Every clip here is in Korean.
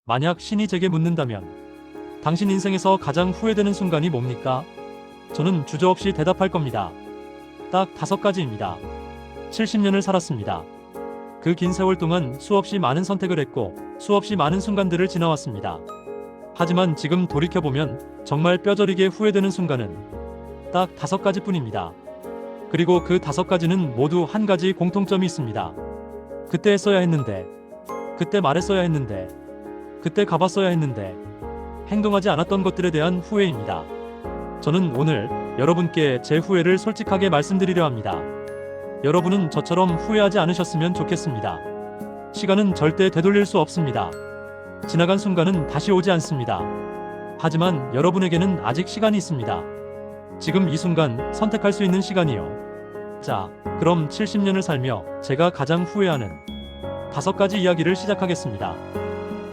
만약 신이 제게 묻는다면 당신 인생에서 가장 후회되는 순간이 뭡니까? 저는 주저없이 대답할 겁니다. 딱 5가지입니다. 70년을 살았습니다. 그 긴 세월 동안 수없이 많은 선택을 했고 수없이 많은 순간들을 지나왔습니다. 하지만 지금 돌이켜보면 정말 뼈저리게 후회되는 순간은 딱 5가지뿐입니다. 그리고 그 5가지는 모두 한 가지 공통점이 있습니다. 그때 했어야 했는데, 그때 말했어야 했는데, 그때 가봤어야 했는데, 행동하지 않았던 것들에 대한 후회입니다. 저는 오늘 여러분께 제 후회를 솔직하게 말씀드리려 합니다. 여러분은 저처럼 후회하지 않으셨으면 좋겠습니다. 시간은 절대 되돌릴 수 없습니다. 지나간 순간은 다시 오지 않습니다. 하지만 여러분에게는 아직 시간이 있습니다. 지금 이 순간 선택할 수 있는 시간이요. 자, 그럼 70년을 살며 제가 가장 후회하는 5가지 이야기를 시작하겠습니다.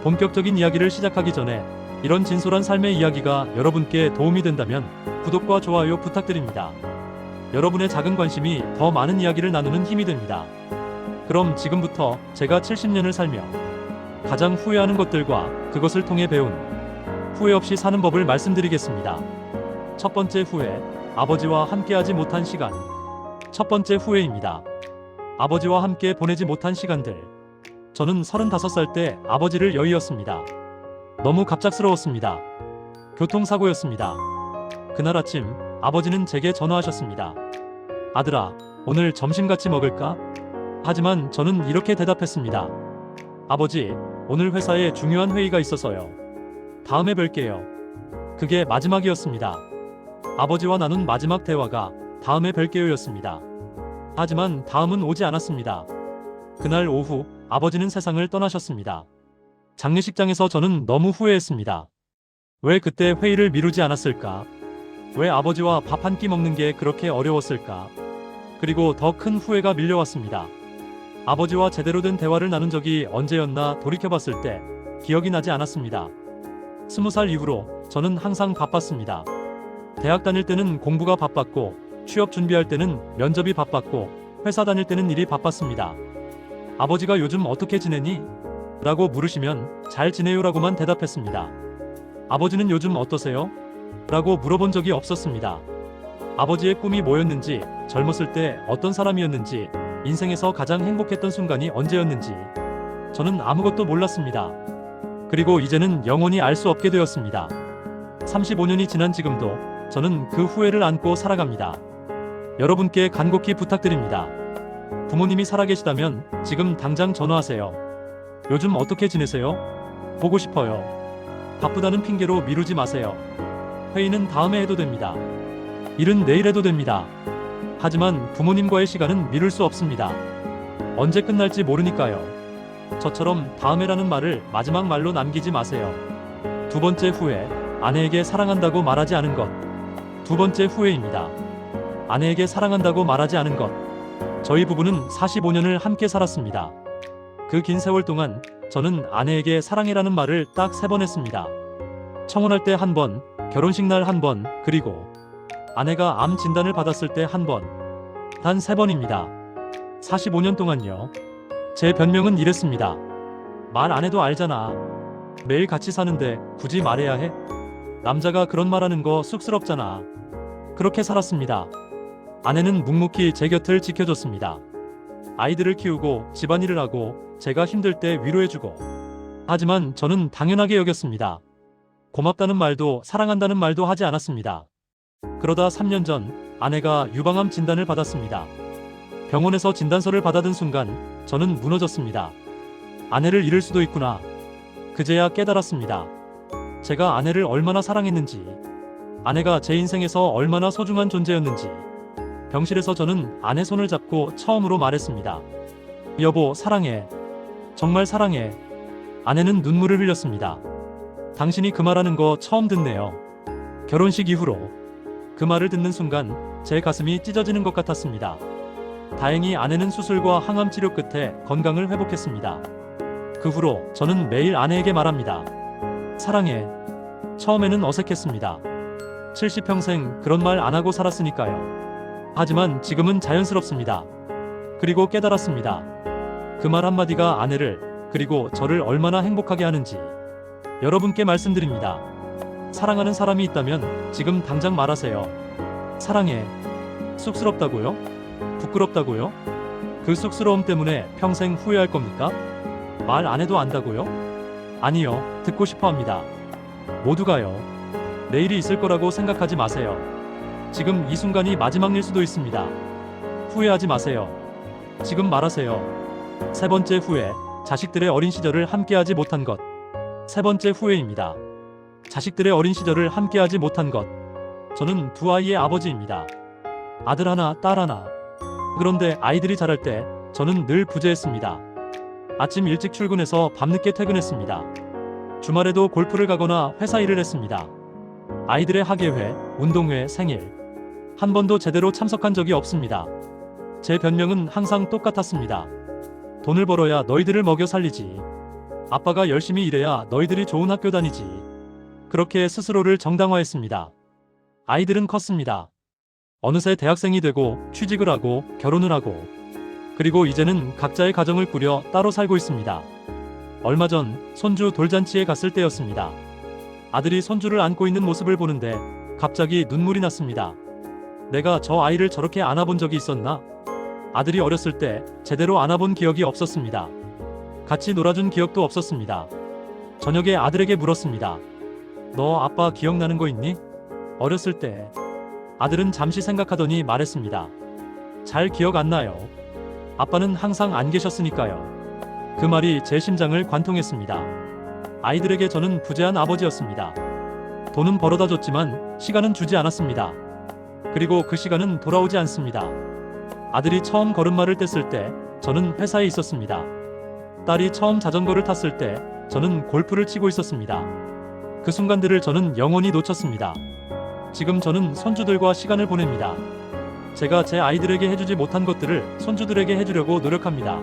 본격적인 이야기를 시작하기 전에 이런 진솔한 삶의 이야기가 여러분께 도움이 된다면 구독과 좋아요 부탁드립니다. 여러분의 작은 관심이 더 많은 이야기를 나누는 힘이 됩니다. 그럼 지금부터 제가 70년을 살며 가장 후회하는 것들과 그것을 통해 배운 후회 없이 사는 법을 말씀드리겠습니다. 첫 번째 후회, 아버지와 함께하지 못한 시간. 첫 번째 후회입니다. 아버지와 함께 보내지 못한 시간들. 저는 35살 때 아버지를 여의었습니다. 너무 갑작스러웠습니다. 교통사고였습니다. 그날 아침 아버지는 제게 전화하셨습니다. 아들아, 오늘 점심 같이 먹을까? 하지만 저는 이렇게 대답했습니다. 아버지, 오늘 회사에 중요한 회의가 있어서요. 다음에 뵐게요. 그게 마지막이었습니다. 아버지와 나눈 마지막 대화가 다음에 뵐게요였습니다. 하지만 다음은 오지 않았습니다. 그날 오후 아버지는 세상을 떠나셨습니다. 장례식장에서 저는 너무 후회했습니다. 왜 그때 회의를 미루지 않았을까? 왜 아버지와 밥 한 끼 먹는 게 그렇게 어려웠을까? 그리고 더 큰 후회가 밀려왔습니다. 아버지와 제대로 된 대화를 나눈 적이 언제였나 돌이켜봤을 때 기억이 나지 않았습니다. 20살 이후로 저는 항상 바빴습니다. 대학 다닐 때는 공부가 바빴고, 취업 준비할 때는 면접이 바빴고, 회사 다닐 때는 일이 바빴습니다. 아버지가 요즘 어떻게 지내니? 라고 물으시면 잘 지내요라고만 대답했습니다. 아버지는 요즘 어떠세요? 라고 물어본 적이 없었습니다. 아버지의 꿈이 뭐였는지, 젊었을 때 어떤 사람이었는지, 인생에서 가장 행복했던 순간이 언제였는지 저는 아무것도 몰랐습니다. 그리고 이제는 영원히 알 수 없게 되었습니다. 35년이 지난 지금도 저는 그 후회를 안고 살아갑니다. 여러분께 간곡히 부탁드립니다. 부모님이 살아계시다면 지금 당장 전화하세요. 요즘 어떻게 지내세요? 보고 싶어요. 바쁘다는 핑계로 미루지 마세요. 회의는 다음에 해도 됩니다. 일은 내일 해도 됩니다. 하지만 부모님과의 시간은 미룰 수 없습니다. 언제 끝날지 모르니까요. 저처럼 다음에라는 말을 마지막 말로 남기지 마세요. 두 번째 후회, 아내에게 사랑한다고 말하지 않은 것. 두 번째 후회입니다. 아내에게 사랑한다고 말하지 않은 것. 저희 부부는 45년을 함께 살았습니다. 그 긴 세월 동안 저는 아내에게 사랑해라는 말을 딱 3번 했습니다. 청혼할 때 1번, 결혼식 날 1번, 그리고 아내가 암 진단을 받았을 때 1번. 단 3번입니다. 45년 동안요. 제 변명은 이랬습니다. 말 안 해도 알잖아. 매일 같이 사는데 굳이 말해야 해? 남자가 그런 말하는 거 쑥스럽잖아. 그렇게 살았습니다. 아내는 묵묵히 제 곁을 지켜줬습니다. 아이들을 키우고 집안일을 하고 제가 힘들 때 위로해주고. 하지만 저는 당연하게 여겼습니다. 고맙다는 말도 사랑한다는 말도 하지 않았습니다. 그러다 3년 전 아내가 유방암 진단을 받았습니다. 병원에서 진단서를 받아든 순간 저는 무너졌습니다. 아내를 잃을 수도 있구나. 그제야 깨달았습니다. 제가 아내를 얼마나 사랑했는지, 아내가 제 인생에서 얼마나 소중한 존재였는지. 병실에서 저는 아내 손을 잡고 처음으로 말했습니다. 여보, 사랑해. 정말 사랑해. 아내는 눈물을 흘렸습니다. 당신이 그 말하는 거 처음 듣네요. 결혼식 이후로 그 말을 듣는 순간 제 가슴이 찢어지는 것 같았습니다. 다행히 아내는 수술과 항암 치료 끝에 건강을 회복했습니다. 그 후로 저는 매일 아내에게 말합니다. 사랑해. 처음에는 어색했습니다. 70평생 그런 말 안 하고 살았으니까요. 하지만 지금은 자연스럽습니다. 그리고 깨달았습니다. 그 말 한마디가 아내를, 그리고 저를 얼마나 행복하게 하는지. 여러분께 말씀드립니다. 사랑하는 사람이 있다면 지금 당장 말하세요. 사랑해. 쑥스럽다고요? 부끄럽다고요? 그 쑥스러움 때문에 평생 후회할 겁니까? 말 안 해도 안다고요? 아니요, 듣고 싶어 합니다. 모두가요. 내일이 있을 거라고 생각하지 마세요. 지금 이 순간이 마지막일 수도 있습니다. 후회하지 마세요. 지금 말하세요. 세 번째 후회, 자식들의 어린 시절을 함께하지 못한 것. 세 번째 후회입니다. 자식들의 어린 시절을 함께하지 못한 것. 저는 두 아이의 아버지입니다. 아들 하나, 딸 하나. 그런데 아이들이 자랄 때 저는 늘 부재했습니다. 아침 일찍 출근해서 밤늦게 퇴근했습니다. 주말에도 골프를 가거나 회사 일을 했습니다. 아이들의 학예회, 운동회, 생일. 한 번도 제대로 참석한 적이 없습니다. 제 변명은 항상 똑같았습니다. 돈을 벌어야 너희들을 먹여 살리지. 아빠가 열심히 일해야 너희들이 좋은 학교 다니지. 그렇게 스스로를 정당화했습니다. 아이들은 컸습니다. 어느새 대학생이 되고 취직을 하고 결혼을 하고 그리고 이제는 각자의 가정을 꾸려 따로 살고 있습니다. 얼마 전 손주 돌잔치에 갔을 때였습니다. 아들이 손주를 안고 있는 모습을 보는데 갑자기 눈물이 났습니다. 내가 저 아이를 저렇게 안아본 적이 있었나? 아들이 어렸을 때 제대로 안아본 기억이 없었습니다. 같이 놀아준 기억도 없었습니다. 저녁에 아들에게 물었습니다. 너 아빠 기억나는 거 있니? 어렸을 때. 아들은 잠시 생각하더니 말했습니다. 잘 기억 안 나요. 아빠는 항상 안 계셨으니까요. 그 말이 제 심장을 관통했습니다. 아이들에게 저는 부재한 아버지였습니다. 돈은 벌어다 줬지만 시간은 주지 않았습니다. 그리고 그 시간은 돌아오지 않습니다. 아들이 처음 걸음마를 뗐을 때 저는 회사에 있었습니다. 딸이 처음 자전거를 탔을 때 저는 골프를 치고 있었습니다. 그 순간들을 저는 영원히 놓쳤습니다. 지금 저는 손주들과 시간을 보냅니다. 제가 제 아이들에게 해주지 못한 것들을 손주들에게 해주려고 노력합니다.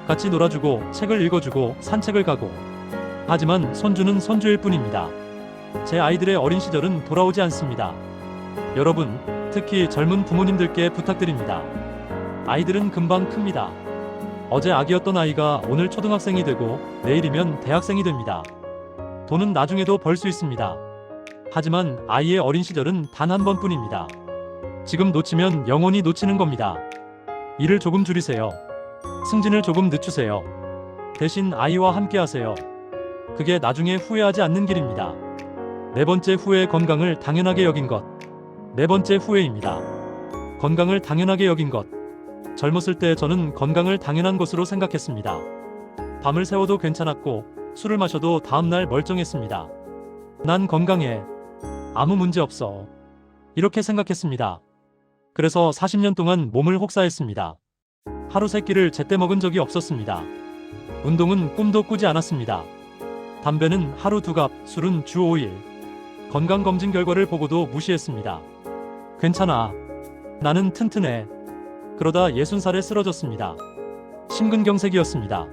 같이 놀아주고 책을 읽어주고 산책을 가고. 하지만 손주는 손주일 뿐입니다. 제 아이들의 어린 시절은 돌아오지 않습니다. 여러분, 특히 젊은 부모님들께 부탁드립니다. 아이들은 금방 큽니다. 어제 아기였던 아이가 오늘 초등학생이 되고 내일이면 대학생이 됩니다. 돈은 나중에도 벌 수 있습니다. 하지만 아이의 어린 시절은 단 한 번뿐입니다. 지금 놓치면 영원히 놓치는 겁니다. 일을 조금 줄이세요. 승진을 조금 늦추세요. 대신 아이와 함께 하세요. 그게 나중에 후회하지 않는 길입니다. 네 번째 후회, 건강을 당연하게 여긴 것. 네 번째 후회입니다. 건강을 당연하게 여긴 것. 젊었을 때 저는 건강을 당연한 것으로 생각했습니다. 밤을 새워도 괜찮았고 술을 마셔도 다음날 멀쩡했습니다. 난 건강해. 아무 문제 없어. 이렇게 생각했습니다. 그래서 40년 동안 몸을 혹사했습니다. 하루 세 끼를 제때 먹은 적이 없었습니다. 운동은 꿈도 꾸지 않았습니다. 담배는 하루 2갑, 술은 주 5일. 건강검진 결과를 보고도 무시했습니다. 괜찮아. 나는 튼튼해. 그러다 60살에 쓰러졌습니다. 심근경색이었습니다.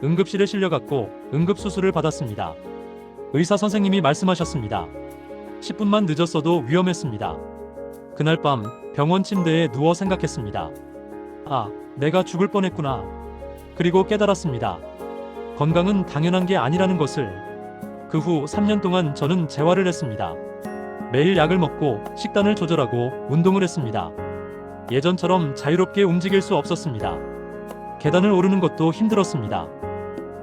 응급실에 실려갔고 응급수술을 받았습니다. 의사 선생님이 말씀하셨습니다. 10분만 늦었어도 위험했습니다. 그날 밤 병원 침대에 누워 생각했습니다. 아, 내가 죽을 뻔했구나. 그리고 깨달았습니다. 건강은 당연한 게 아니라는 것을. 그 후 3년 동안 저는 재활을 했습니다. 매일 약을 먹고 식단을 조절하고 운동을 했습니다. 예전처럼 자유롭게 움직일 수 없었습니다. 계단을 오르는 것도 힘들었습니다.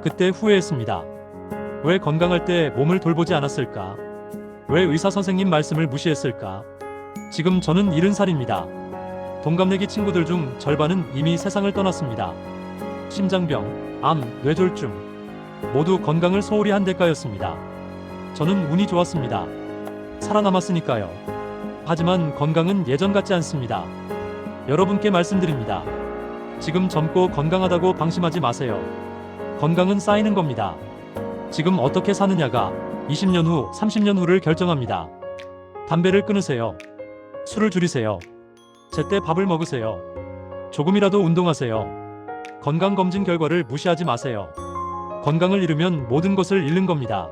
그때 후회했습니다. 왜 건강할 때 몸을 돌보지 않았을까? 왜 의사 선생님 말씀을 무시했을까? 지금 저는 70살입니다. 동갑내기 친구들 중 절반은 이미 세상을 떠났습니다. 심장병, 암, 뇌졸중 모두 건강을 소홀히 한 대가였습니다. 저는 운이 좋았습니다. 살아남았으니까요. 하지만 건강은 예전 같지 않습니다. 여러분께 말씀드립니다. 지금 젊고 건강하다고 방심하지 마세요. 건강은 쌓이는 겁니다. 지금 어떻게 사느냐가 20년 후, 30년 후를 결정합니다. 담배를 끊으세요. 술을 줄이세요. 제때 밥을 먹으세요. 조금이라도 운동하세요. 건강검진 결과를 무시하지 마세요. 건강을 잃으면 모든 것을 잃는 겁니다.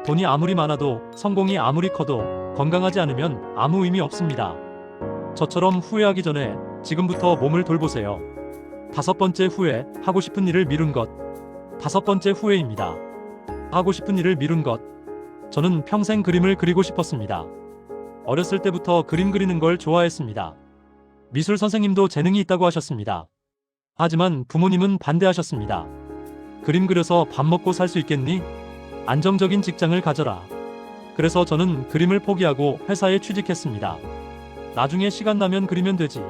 돈이 아무리 많아도, 성공이 아무리 커도 건강하지 않으면 아무 의미 없습니다. 저처럼 후회하기 전에 지금부터 몸을 돌보세요. 5번째 후회, 하고 싶은 일을 미룬 것. 5번째 후회입니다. 하고 싶은 일을 미룬 것. 저는 평생 그림을 그리고 싶었습니다. 어렸을 때부터 그림 그리는 걸 좋아했습니다. 미술 선생님도 재능이 있다고 하셨습니다. 하지만 부모님은 반대하셨습니다. 그림 그려서 밥 먹고 살 수 있겠니? 안정적인 직장을 가져라. 그래서 저는 그림을 포기하고 회사에 취직했습니다. 나중에 시간 나면 그리면 되지.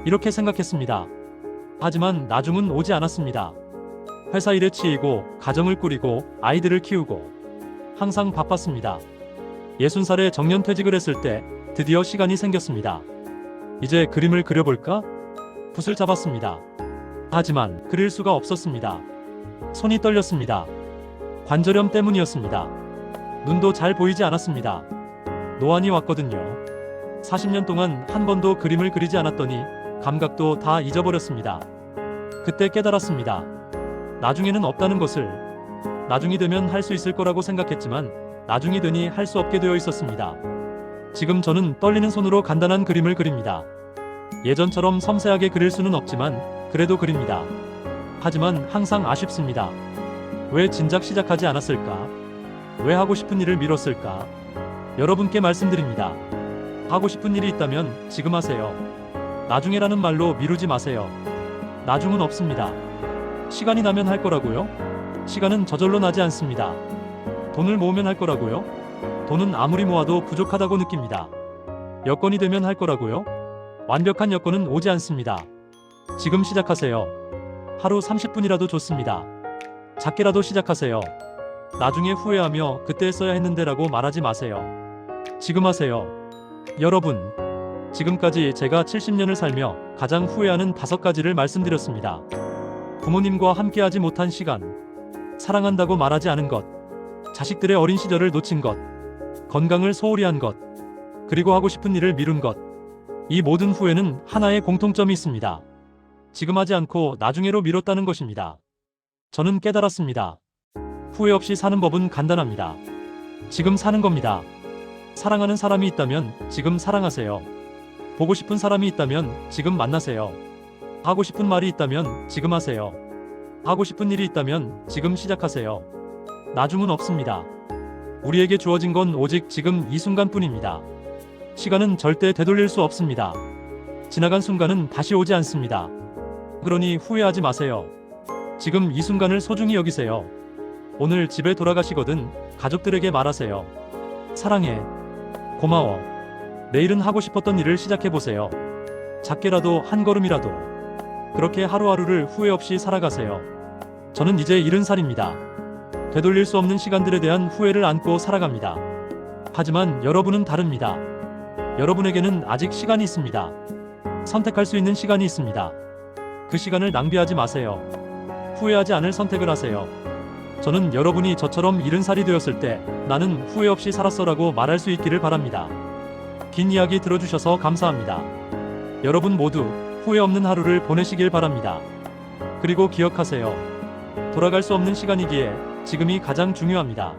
이렇게 생각했습니다. 하지만 나중은 오지 않았습니다. 회사 일에 치이고 가정을 꾸리고 아이들을 키우고 항상 바빴습니다. 60살에 정년퇴직을 했을 때 드디어 시간이 생겼습니다. 이제 그림을 그려볼까? 붓을 잡았습니다. 하지만 그릴 수가 없었습니다. 손이 떨렸습니다. 관절염 때문이었습니다. 눈도 잘 보이지 않았습니다. 노안이 왔거든요. 40년 동안 한 번도 그림을 그리지 않았더니 감각도 다 잊어버렸습니다. 그때 깨달았습니다. 나중에는 없다는 것을. 나중이 되면 할 수 있을 거라고 생각했지만 나중이 되니 할 수 없게 되어 있었습니다. 지금 저는 떨리는 손으로 간단한 그림을 그립니다. 예전처럼 섬세하게 그릴 수는 없지만 그래도 그립니다. 하지만 항상 아쉽습니다. 왜 진작 시작하지 않았을까? 왜 하고 싶은 일을 미뤘을까? 여러분께 말씀드립니다. 하고 싶은 일이 있다면 지금 하세요. 나중에라는 말로 미루지 마세요. 나중은 없습니다. 시간이 나면 할 거라고요? 시간은 저절로 나지 않습니다. 돈을 모으면 할 거라고요? 돈은 아무리 모아도 부족하다고 느낍니다. 여건이 되면 할 거라고요? 완벽한 여건은 오지 않습니다. 지금 시작하세요. 하루 30분이라도 좋습니다. 작게라도 시작하세요. 나중에 후회하며 그때 했어야 했는데라고 말하지 마세요. 지금 하세요. 여러분, 지금까지 제가 70년을 살며 가장 후회하는 5가지를 말씀드렸습니다. 부모님과 함께하지 못한 시간, 사랑한다고 말하지 않은 것, 자식들의 어린 시절을 놓친 것, 건강을 소홀히 한 것, 그리고 하고 싶은 일을 미룬 것. 이 모든 후회는 하나의 공통점이 있습니다. 지금 하지 않고 나중에로 미뤘다는 것입니다. 저는 깨달았습니다. 후회 없이 사는 법은 간단합니다. 지금 사는 겁니다. 사랑하는 사람이 있다면 지금 사랑하세요. 보고 싶은 사람이 있다면 지금 만나세요. 하고 싶은 말이 있다면 지금 하세요. 하고 싶은 일이 있다면 지금 시작하세요. 나중은 없습니다. 우리에게 주어진 건 오직 지금 이 순간뿐입니다. 시간은 절대 되돌릴 수 없습니다. 지나간 순간은 다시 오지 않습니다. 그러니 후회하지 마세요. 지금 이 순간을 소중히 여기세요. 오늘 집에 돌아가시거든 가족들에게 말하세요. 사랑해. 고마워. 내일은 하고 싶었던 일을 시작해보세요. 작게라도 한 걸음이라도. 그렇게 하루하루를 후회 없이 살아가세요. 저는 이제 70살입니다. 되돌릴 수 없는 시간들에 대한 후회를 안고 살아갑니다. 하지만 여러분은 다릅니다. 여러분에게는 아직 시간이 있습니다. 선택할 수 있는 시간이 있습니다. 그 시간을 낭비하지 마세요. 후회하지 않을 선택을 하세요. 저는 여러분이 저처럼 70살이 되었을 때 나는 후회 없이 살았어라고 말할 수 있기를 바랍니다. 긴 이야기 들어주셔서 감사합니다. 여러분 모두 후회 없는 하루를 보내시길 바랍니다. 그리고 기억하세요. 돌아갈 수 없는 시간이기에 지금이 가장 중요합니다.